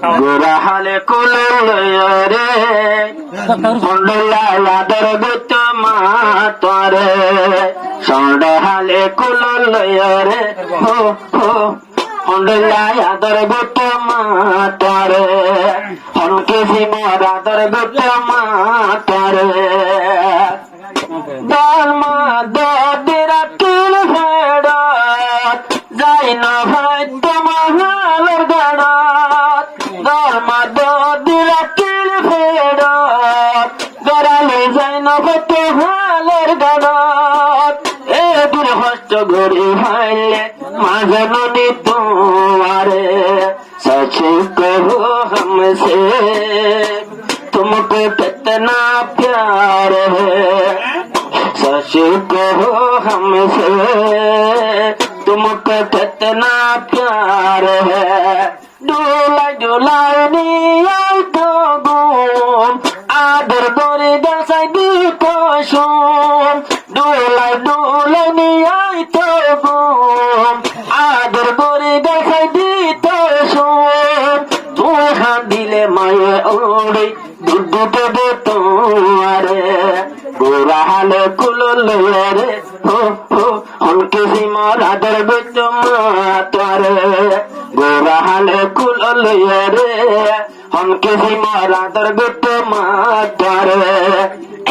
গোরা হালে কুলল রে সন্ডলালাদের গুত মাতরে সন্ড হালে কুলল রে হো হো সন্ডলালাদের গুত মাতরে হনকে সিমরাদের গুত মাতরে দালমা দদিরা কিল ফেড়া যাই না ভাই তোমার গাড়াত দালমা দদিরা কিল ফেড়া গড়ালে যাই না ভাই তোমার গাড়াত এ দূর হস্ত গড়ি হাইলে মাঝে নদী তোমারে सचे कहो हमसे तुमको कितना प्यार है सच कहो हमसे तुमको कितना प्यार है डोला डोलानी आई तो गुम आदर गोरी दसाई दी कोशुम डोला डोलानी आई तो गुम आदर गोरी दसाई दी दिले माये ओड़े दुद्दू देबो तुम्हारे गोरा हाले कुलल रे हो हो उनके सिमरा दरबे तुम्हारे गोरा हाले कुलल रे उनके सिमरा दरबे तुम्हारे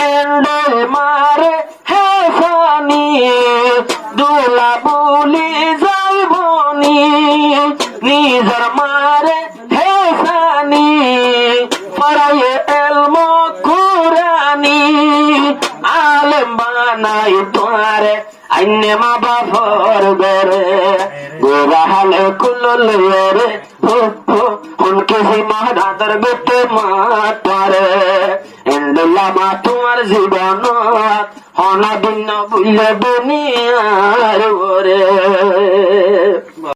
एंडे मारे है फानी दूला बोली जाइबोनी निजर मारे पढ़ाए एल्मो कुरानी आलम बनाई तुम्हारे अन्य माँ बापर गोरे गोरा हाले कुलल रे हो हो उनके सिमरा दरबे मातरे एंडला मा तुम्हार जीवन हना दिन बुले दुनियार ओरे